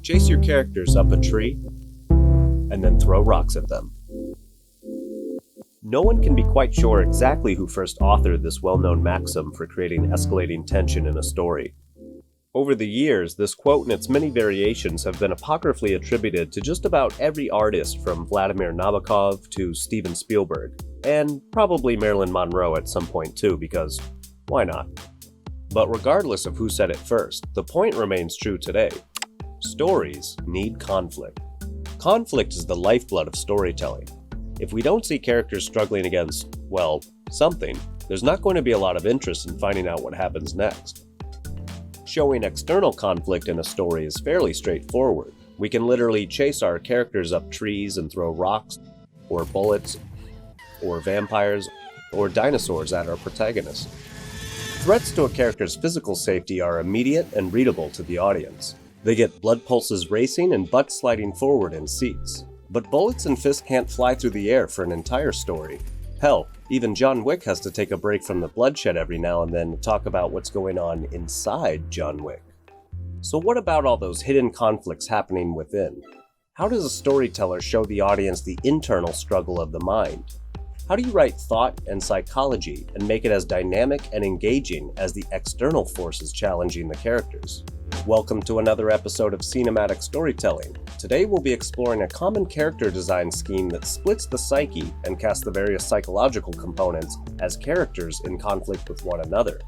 Chase your characters up a tree, and then throw rocks at them. No one can be quite sure exactly who first authored this well-known maxim for creating escalating tension in a story. Over the years, this quote and its many variations have been apocryphally attributed to just about every artist from Vladimir Nabokov to Steven Spielberg, and probably Marilyn Monroe at some point too, because why not? But regardless of who said it first, the point remains true today. Stories need conflict. Conflict is the lifeblood of storytelling. If we don't see characters struggling against, well, something, there's not going to be a lot of interest in finding out what happens next. Showing external conflict in a story is fairly straightforward. We can literally chase our characters up trees and throw rocks, or bullets, or vampires, or dinosaurs at our protagonist. Threats to a character's physical safety are immediate and readable to the audience. They get blood pulses racing and butts sliding forward in seats. But bullets and fists can't fly through the air for an entire story. Hell, even John Wick has to take a break from the bloodshed every now and then to talk about what's going on inside John Wick. So what about all those hidden conflicts happening within? How does a storyteller show the audience the internal struggle of the mind? How do you write thought and psychology and make it as dynamic and engaging as the external forces challenging the characters? Welcome to another episode of Scene-a-Matic storytelling. Today we'll be exploring a common character design scheme that splits the psyche and casts the various psychological components as characters in conflict with one another.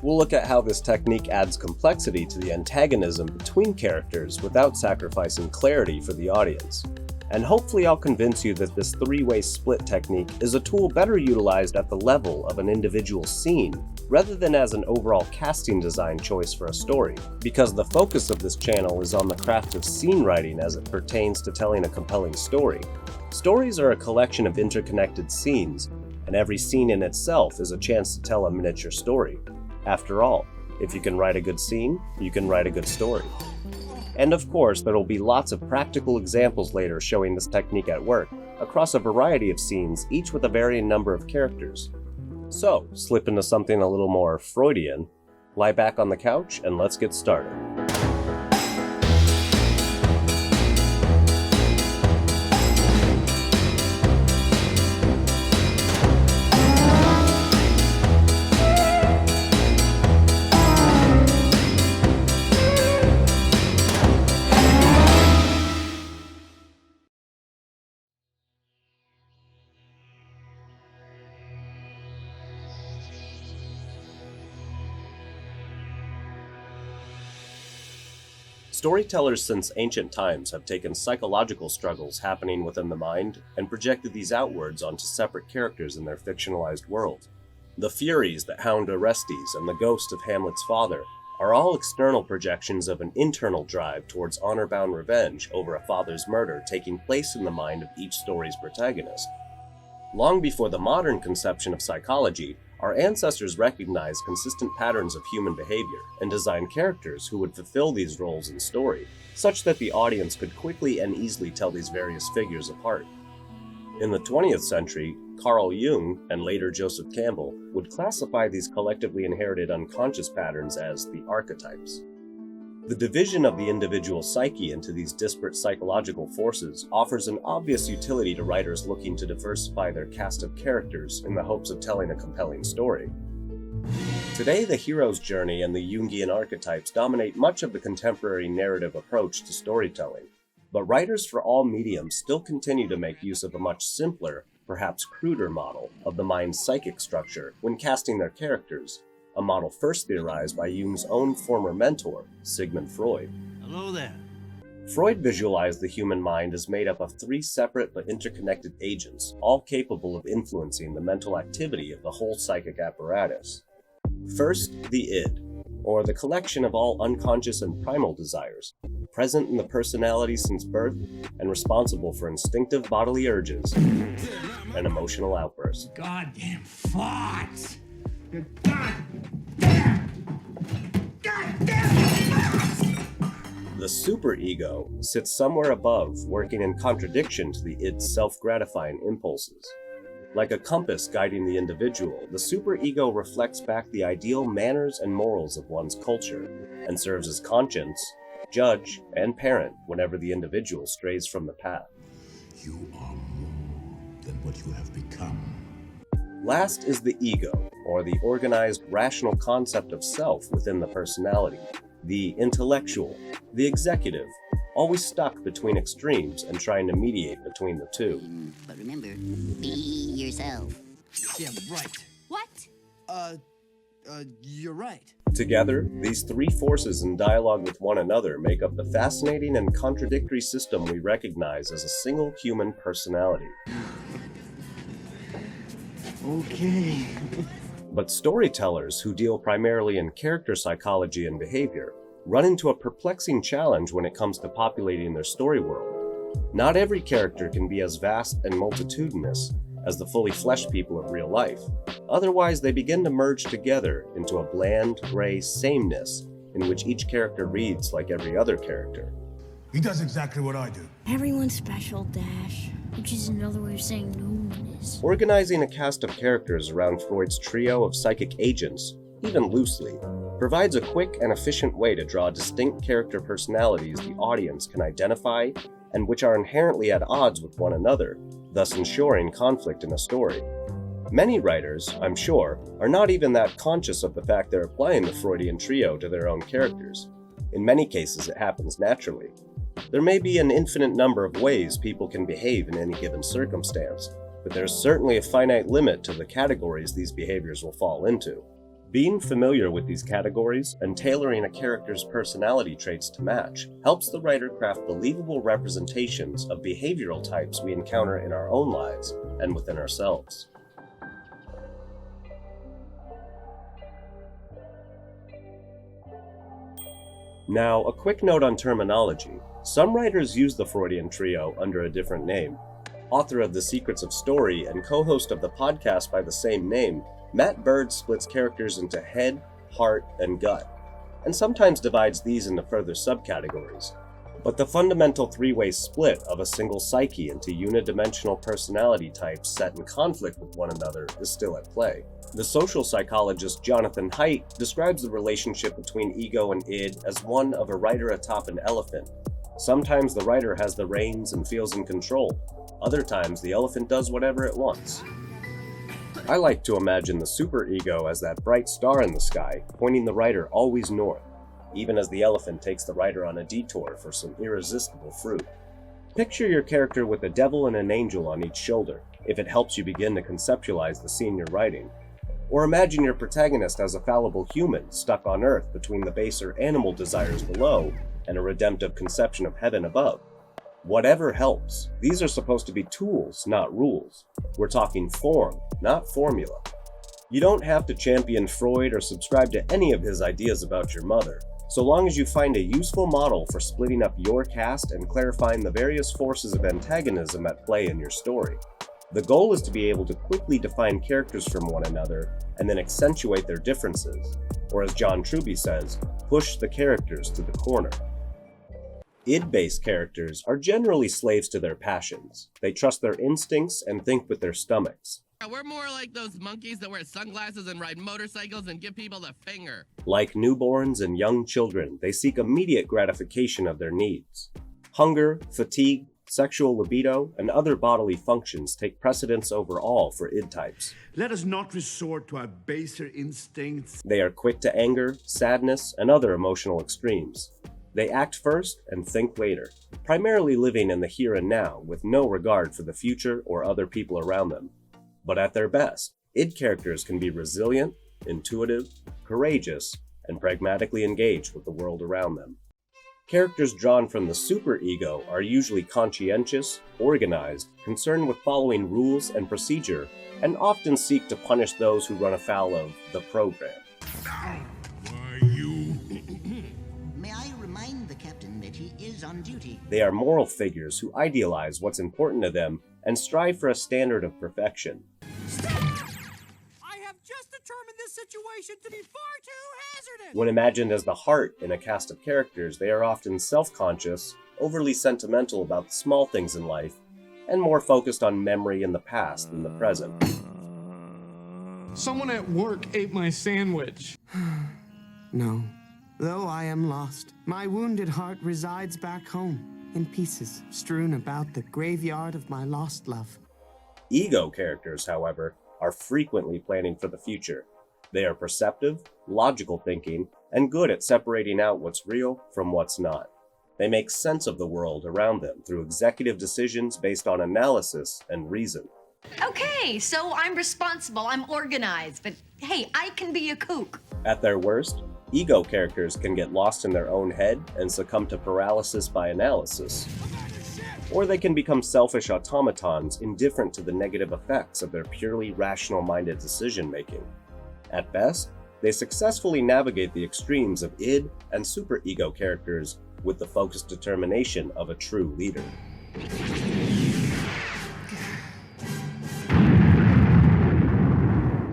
We'll look at how this technique adds complexity to the antagonism between characters without sacrificing clarity for the audience. And hopefully I'll convince you that this three-way split technique is a tool better utilized at the level of an individual scene rather than as an overall casting design choice for a story, because the focus of this channel is on the craft of scene writing as it pertains to telling a compelling story. Stories are a collection of interconnected scenes, and every scene in itself is a chance to tell a miniature story. After all, if you can write a good scene, you can write a good story. And of course, there will be lots of practical examples later showing this technique at work, across a variety of scenes, each with a varying number of characters. So, slip into something a little more Freudian, lie back on the couch, and let's get started. Storytellers since ancient times have taken psychological struggles happening within the mind and projected these outwards onto separate characters in their fictionalized world. The Furies that hound Orestes and the ghost of Hamlet's father are all external projections of an internal drive towards honor-bound revenge over a father's murder taking place in the mind of each story's protagonist. Long before the modern conception of psychology, our ancestors recognized consistent patterns of human behavior and designed characters who would fulfill these roles in story, such that the audience could quickly and easily tell these various figures apart. In the 20th century, Carl Jung and later Joseph Campbell would classify these collectively inherited unconscious patterns as the archetypes. The division of the individual psyche into these disparate psychological forces offers an obvious utility to writers looking to diversify their cast of characters in the hopes of telling a compelling story. Today, the hero's journey and the Jungian archetypes dominate much of the contemporary narrative approach to storytelling, but writers for all mediums still continue to make use of a much simpler, perhaps cruder model of the mind's psychic structure when casting their characters, a model first theorized by Jung's own former mentor, Sigmund Freud. Hello there. Freud visualized the human mind as made up of three separate but interconnected agents, all capable of influencing the mental activity of the whole psychic apparatus. First, the id, or the collection of all unconscious and primal desires, present in the personality since birth and responsible for instinctive bodily urges and emotional outbursts. Goddamn farts! The superego sits somewhere above, working in contradiction to the id's self-gratifying impulses. Like a compass guiding the individual, the superego reflects back the ideal manners and morals of one's culture, and serves as conscience, judge, and parent whenever the individual strays from the path. You are more than what you have become. Last is the ego, or the organized, rational concept of self within the personality. The intellectual, the executive, always stuck between extremes and trying to mediate between the two. But remember, be yourself. Yeah, right. What? You're right. Together, these three forces in dialogue with one another make up the fascinating and contradictory system we recognize as a single human personality. Okay. But storytellers who deal primarily in character psychology and behavior run into a perplexing challenge when it comes to populating their story world. Not every character can be as vast and multitudinous as the fully fleshed people of real life. Otherwise, they begin to merge together into a bland, gray sameness in which each character reads like every other character. He does exactly what I do. Everyone's special, Dash, which is another way of saying no one is. Organizing a cast of characters around Freud's trio of psychic agents, even loosely, provides a quick and efficient way to draw distinct character personalities the audience can identify and which are inherently at odds with one another, thus ensuring conflict in a story. Many writers, I'm sure, are not even that conscious of the fact they're applying the Freudian trio to their own characters. In many cases, it happens naturally. There may be an infinite number of ways people can behave in any given circumstance, but there's certainly a finite limit to the categories these behaviors will fall into. Being familiar with these categories and tailoring a character's personality traits to match helps the writer craft believable representations of behavioral types we encounter in our own lives and within ourselves. Now, a quick note on terminology. Some writers use the Freudian trio under a different name. Author of The Secrets of Story and co-host of the podcast by the same name, Matt Bird splits characters into head, heart, and gut, and sometimes divides these into further subcategories. But the fundamental three-way split of a single psyche into unidimensional personality types set in conflict with one another is still at play. The social psychologist Jonathan Haidt describes the relationship between ego and id as one of a rider atop an elephant. Sometimes the rider has the reins and feels in control. Other times the elephant does whatever it wants. I like to imagine the superego as that bright star in the sky, pointing the rider always north, even as the elephant takes the rider on a detour for some irresistible fruit. Picture your character with a devil and an angel on each shoulder, if it helps you begin to conceptualize the scene you're writing. Or imagine your protagonist as a fallible human stuck on Earth between the baser animal desires below and a redemptive conception of heaven above. Whatever helps. These are supposed to be tools, not rules. We're talking form, not formula. You don't have to champion Freud or subscribe to any of his ideas about your mother, so long as you find a useful model for splitting up your cast and clarifying the various forces of antagonism at play in your story. The goal is to be able to quickly define characters from one another and then accentuate their differences, or as John Truby says, push the characters to the corner. Id-based characters are generally slaves to their passions. They trust their instincts and think with their stomachs. We're more like those monkeys that wear sunglasses and ride motorcycles and give people the finger. Like newborns and young children, they seek immediate gratification of their needs. Hunger, fatigue, sexual libido, and other bodily functions take precedence over all for id types. Let us not resort to our baser instincts. They are quick to anger, sadness, and other emotional extremes. They act first and think later, primarily living in the here and now with no regard for the future or other people around them. But at their best, id characters can be resilient, intuitive, courageous, and pragmatically engaged with the world around them. Characters drawn from the superego are usually conscientious, organized, concerned with following rules and procedure, and often seek to punish those who run afoul of the program. Why, you... May I remind the captain that he is on duty? They are moral figures who idealize what's important to them and strive for a standard of perfection. I have just determined this situation to be far too hazardous. When imagined as the heart in a cast of characters, they are often self-conscious, overly sentimental about the small things in life, and more focused on memory in the past than the present. Someone at work ate my sandwich. No, Though I am lost, my wounded heart resides back home, in pieces strewn about the graveyard of my lost love. Ego characters, however, are frequently planning for the future. They are perceptive, logical thinking, and good at separating out what's real from what's not. They make sense of the world around them through executive decisions based on analysis and reason. Okay, so I'm responsible, I'm organized, but hey, I can be a kook. At their worst, ego characters can get lost in their own head and succumb to paralysis by analysis. Or they can become selfish automatons indifferent to the negative effects of their purely rational-minded decision-making. At best, they successfully navigate the extremes of id and superego characters with the focused determination of a true leader.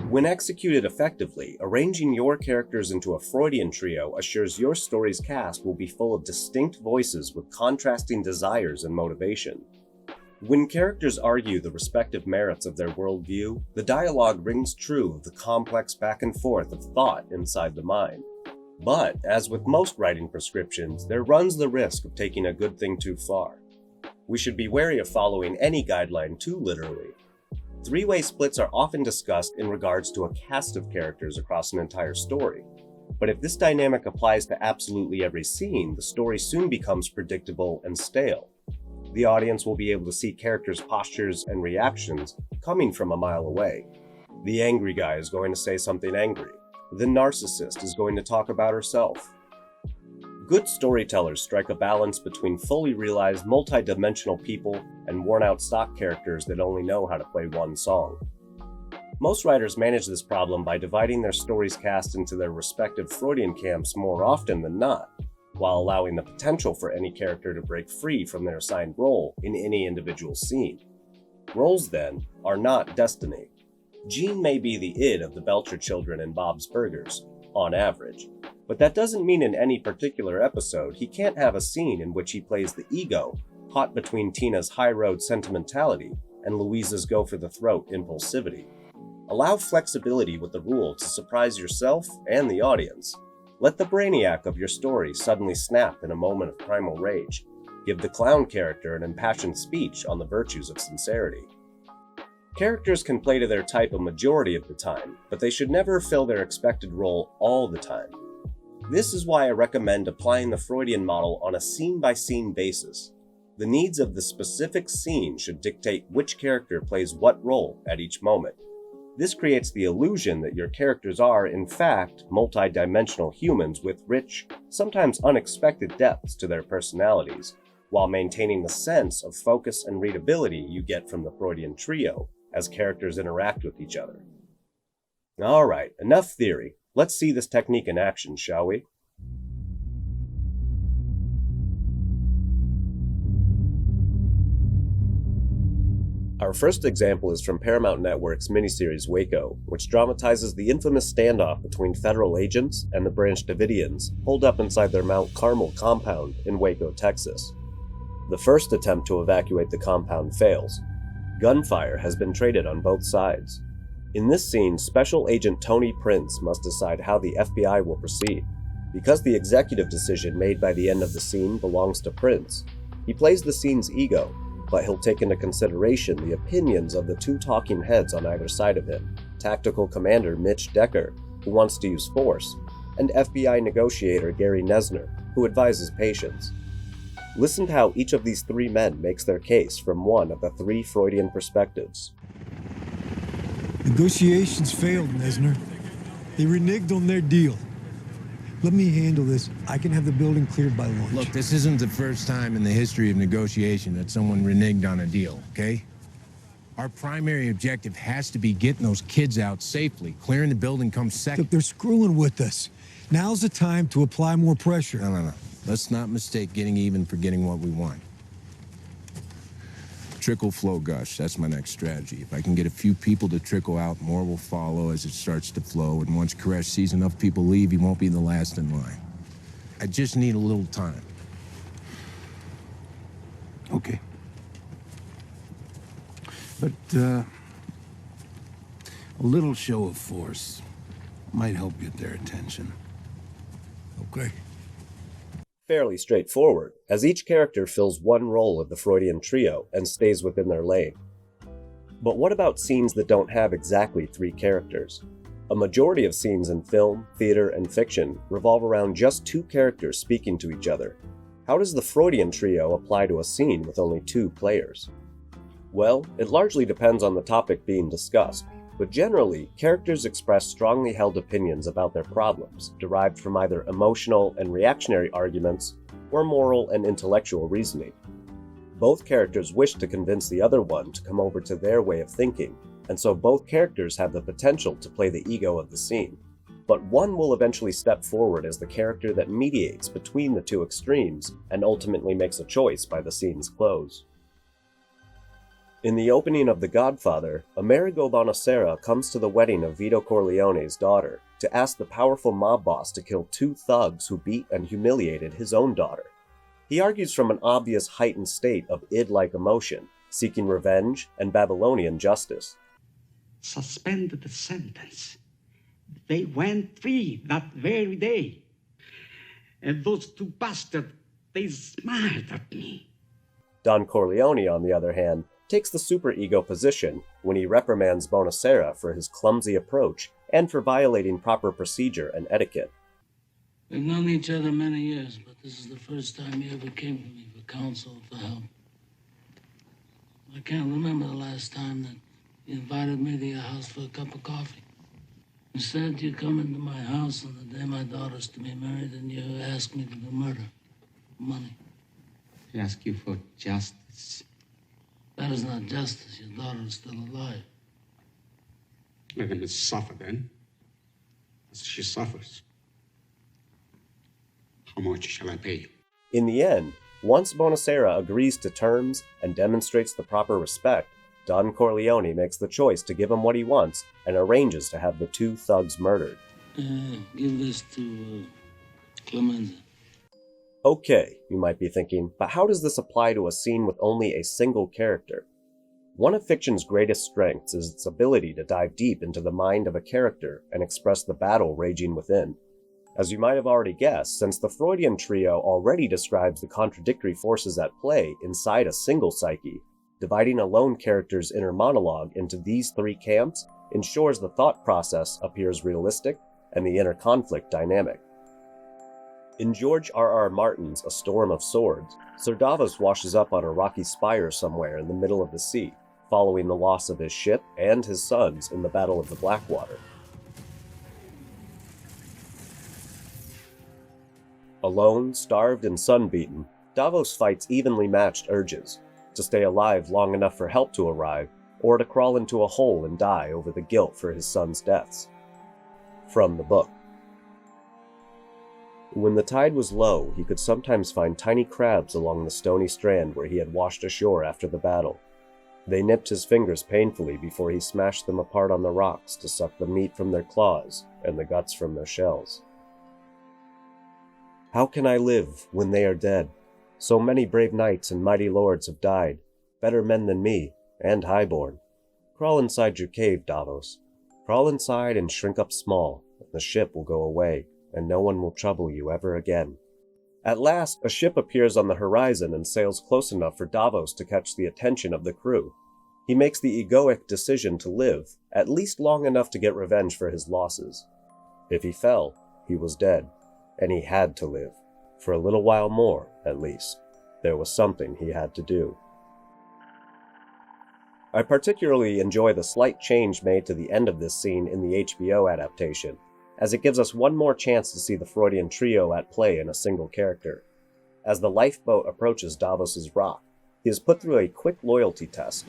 When executed effectively, arranging your characters into a Freudian trio assures your story's cast will be full of distinct voices with contrasting desires and motivation. When characters argue the respective merits of their worldview, the dialogue rings true of the complex back and forth of thought inside the mind. But, as with most writing prescriptions, there runs the risk of taking a good thing too far. We should be wary of following any guideline too literally. Three-way splits are often discussed in regards to a cast of characters across an entire story. But if this dynamic applies to absolutely every scene, the story soon becomes predictable and stale. The audience will be able to see characters' postures and reactions coming from a mile away. The angry guy is going to say something angry. The narcissist is going to talk about herself. Good storytellers strike a balance between fully realized multi-dimensional people and worn-out stock characters that only know how to play one song. Most writers manage this problem by dividing their story's cast into their respective Freudian camps more often than not, while allowing the potential for any character to break free from their assigned role in any individual scene. Roles, then, are not destiny. Gene may be the id of the Belcher children in Bob's Burgers, on average, but that doesn't mean in any particular episode he can't have a scene in which he plays the ego, caught between Tina's high-road sentimentality and Louisa's go-for-the-throat impulsivity. Allow flexibility with the rule to surprise yourself and the audience. Let the brainiac of your story suddenly snap in a moment of primal rage. Give the clown character an impassioned speech on the virtues of sincerity. Characters can play to their type a majority of the time, but they should never fill their expected role all the time. This is why I recommend applying the Freudian model on a scene-by-scene basis. The needs of the specific scene should dictate which character plays what role at each moment. This creates the illusion that your characters are, in fact, multi-dimensional humans with rich, sometimes unexpected depths to their personalities, while maintaining the sense of focus and readability you get from the Freudian trio as characters interact with each other. Alright, enough theory. Let's see this technique in action, shall we? Our first example is from Paramount Network's miniseries Waco, which dramatizes the infamous standoff between federal agents and the Branch Davidians holed up inside their Mount Carmel compound in Waco, Texas. The first attempt to evacuate the compound fails. Gunfire has been traded on both sides. In this scene, Special Agent Tony Prince must decide how the FBI will proceed. Because the executive decision made by the end of the scene belongs to Prince, he plays the scene's ego, but he'll take into consideration the opinions of the two talking heads on either side of him, Tactical Commander Mitch Decker, who wants to use force, and FBI negotiator Gary Nesner, who advises patience. Listen to how each of these three men makes their case from one of the three Freudian perspectives. Negotiations failed, Nesner. They reneged on their deal. Let me handle this. I can have the building cleared by lunch. Look, this isn't the first time in the history of negotiation that someone reneged on a deal, okay? Our primary objective has to be getting those kids out safely. Clearing the building comes second. Look, they're screwing with us. Now's the time to apply more pressure. No. Let's not mistake getting even for getting what we want. Trickle, flow, gush. That's my next strategy. If I can get a few people to trickle out, more will follow as it starts to flow. And once Koresh sees enough people leave, he won't be the last in line. I just need a little time. Okay. But, a little show of force might help get their attention. Of Okay. Fairly straightforward, as each character fills one role of the Freudian trio and stays within their lane. But what about scenes that don't have exactly three characters? A majority of scenes in film, theater, and fiction revolve around just two characters speaking to each other. How does the Freudian trio apply to a scene with only two players? Well, it largely depends on the topic being discussed, but generally, characters express strongly held opinions about their problems, derived from either emotional and reactionary arguments or moral and intellectual reasoning. Both characters wish to convince the other one to come over to their way of thinking, and so both characters have the potential to play the ego of the scene. But one will eventually step forward as the character that mediates between the two extremes and ultimately makes a choice by the scene's close. In the opening of The Godfather, Amerigo Bonacera comes to the wedding of Vito Corleone's daughter to ask the powerful mob boss to kill two thugs who beat and humiliated his own daughter. He argues from an obvious heightened state of id-like emotion, seeking revenge and Babylonian justice. Suspended the sentence. They went free that very day. And those two bastards, they smiled at me. Don Corleone, on the other hand, takes the superego position when he reprimands Bonacera for his clumsy approach and for violating proper procedure and etiquette. We've known each other many years, but this is the first time you ever came to me for counsel, for help. I can't remember the last time that you invited me to your house for a cup of coffee. Instead, you come into my house on the day my daughter's to be married, and you ask me to do murder. Money. I ask you for justice. That is not justice. Your daughter is still alive. Let him suffer then, as she suffers. How much shall I pay you? In the end, once Bonacera agrees to terms and demonstrates the proper respect, Don Corleone makes the choice to give him what he wants and arranges to have the two thugs murdered. Give this to Clemenza. Okay, you might be thinking, but how does this apply to a scene with only a single character? One of fiction's greatest strengths is its ability to dive deep into the mind of a character and express the battle raging within. As you might have already guessed, since the Freudian trio already describes the contradictory forces at play inside a single psyche, dividing a lone character's inner monologue into these three camps ensures the thought process appears realistic and the inner conflict dynamic. In George R.R. Martin's A Storm of Swords, Sir Davos washes up on a rocky spire somewhere in the middle of the sea, following the loss of his ship and his sons in the Battle of the Blackwater. Alone, starved, and sunbeaten, Davos fights evenly matched urges, to stay alive long enough for help to arrive, or to crawl into a hole and die over the guilt for his sons' deaths. From the book. When the tide was low, he could sometimes find tiny crabs along the stony strand where he had washed ashore after the battle. They nipped his fingers painfully before he smashed them apart on the rocks to suck the meat from their claws and the guts from their shells. How can I live when they are dead? So many brave knights and mighty lords have died, better men than me, and highborn. Crawl inside your cave, Davos. Crawl inside and shrink up small, and the ship will go away, and no one will trouble you ever again. At last, a ship appears on the horizon and sails close enough for Davos to catch the attention of the crew. He makes the egoic decision to live, at least long enough to get revenge for his losses. If he fell, he was dead, and he had to live. For a little while more, at least. There was something he had to do. I particularly enjoy the slight change made to the end of this scene in the HBO adaptation, as it gives us one more chance to see the Freudian trio at play in a single character. As the lifeboat approaches Davos's rock, he is put through a quick loyalty test.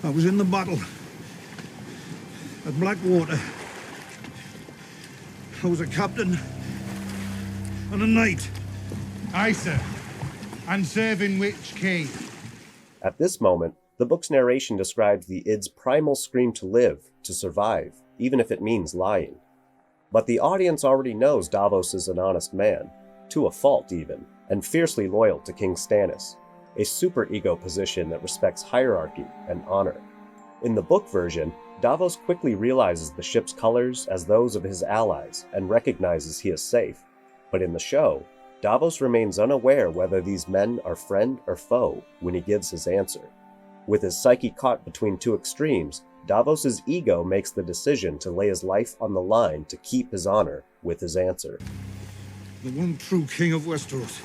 I was in the battle at Blackwater. I was a captain and a knight. Aye, sir. And serving which king? At this moment, the book's narration describes the id's primal scream to live, to survive, even if it means lying. But the audience already knows Davos is an honest man, to a fault even, and fiercely loyal to King Stannis, a superego position that respects hierarchy and honor. In the book version, Davos quickly realizes the ship's colors as those of his allies and recognizes he is safe. But in the show, Davos remains unaware whether these men are friend or foe when he gives his answer. With his psyche caught between two extremes, Davos's ego makes the decision to lay his life on the line to keep his honor with his answer. The one true king of Westeros.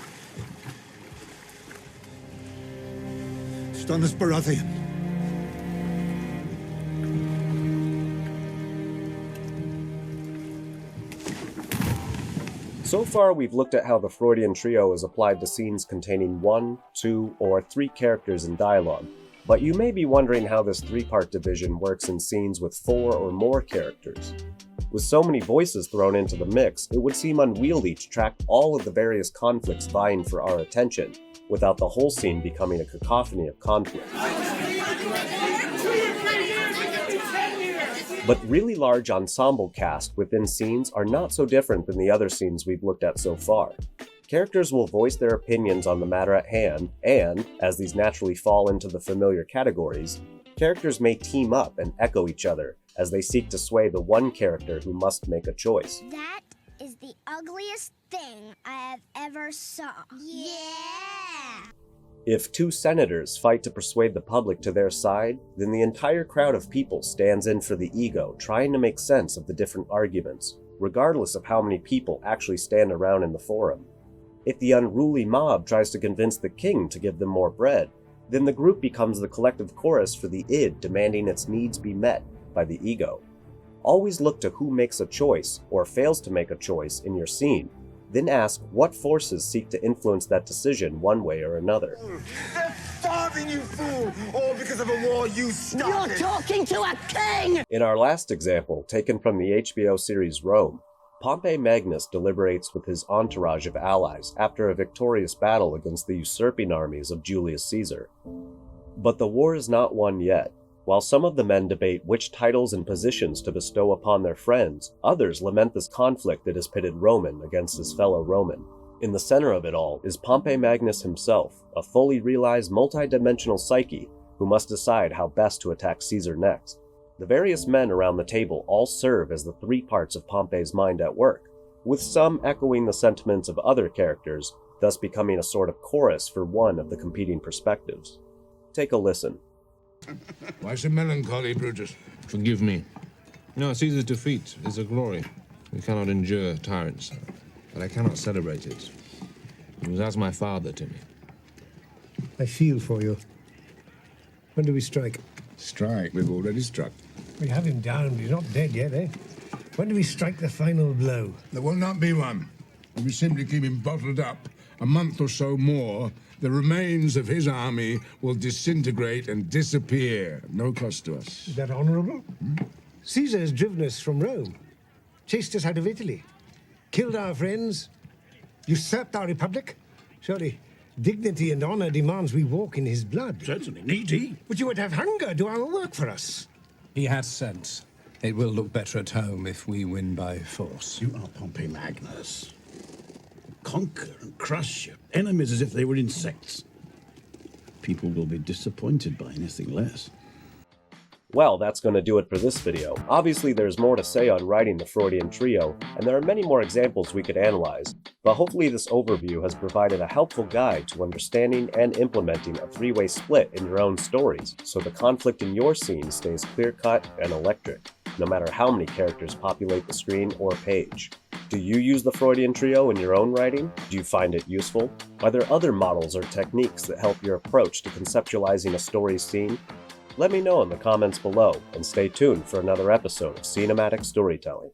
Stannis Baratheon. So far, we've looked at how the Freudian trio is applied to scenes containing 1, 2, or 3 characters in dialogue, but you may be wondering how this 3-part division works in scenes with 4 or more characters. With so many voices thrown into the mix, it would seem unwieldy to track all of the various conflicts vying for our attention, without the whole scene becoming a cacophony of conflict. But really large ensemble casts within scenes are not so different than the other scenes we've looked at so far. Characters will voice their opinions on the matter at hand, and, as these naturally fall into the familiar categories, characters may team up and echo each other as they seek to sway the one character who must make a choice. That is the ugliest thing I have ever saw. Yeah! If 2 senators fight to persuade the public to their side, then the entire crowd of people stands in for the ego, trying to make sense of the different arguments, regardless of how many people actually stand around in the forum. If the unruly mob tries to convince the king to give them more bread, then the group becomes the collective chorus for the id demanding its needs be met by the ego. Always look to who makes a choice, or fails to make a choice, in your scene. Then ask what forces seek to influence that decision one way or another. They're starving, you fool! All because of a war you started! You're talking to a king! In our last example, taken from the HBO series Rome, Pompey Magnus deliberates with his entourage of allies after a victorious battle against the usurping armies of Julius Caesar. But the war is not won yet. While some of the men debate which titles and positions to bestow upon their friends, others lament this conflict that has pitted Roman against his fellow Roman. In the center of it all is Pompey Magnus himself, a fully realized multi-dimensional Psyche who must decide how best to attack Caesar next. The various men around the table all serve as the 3 parts of Pompey's mind at work, with some echoing the sentiments of other characters, thus becoming a sort of chorus for one of the competing perspectives. Take a listen. Why so melancholy, Brutus? Forgive me. No, Caesar's defeat is a glory. We cannot endure tyrants, but I cannot celebrate it. He was as my father to me. I feel for you. When do we strike? Strike? We've already struck. We have him down, but he's not dead yet, eh? When do we strike the final blow? There will not be one. If we simply keep him bottled up a month or so more, the remains of his army will disintegrate and disappear. No cost to us. Is that honorable? Caesar has driven us from Rome, chased us out of Italy, killed our friends, usurped our republic. Surely dignity and honor demands we walk in his blood. Certainly, need he? Would you would have hunger do our work for us? He has sense. It will look better at home if we win by force. You are Pompey Magnus. Conquer and crush your enemies as if they were insects. People will be disappointed by anything less. Well, that's going to do it for this video. Obviously, there's more to say on writing the Freudian trio, and there are many more examples we could analyze, but hopefully this overview has provided a helpful guide to understanding and implementing a 3-way split in your own stories, so the conflict in your scene stays clear-cut and electric, no matter how many characters populate the screen or page. Do you use the Freudian trio in your own writing? Do you find it useful? Are there other models or techniques that help your approach to conceptualizing a story's scene? Let me know in the comments below, and stay tuned for another episode of Scene-a-Matic Storytelling.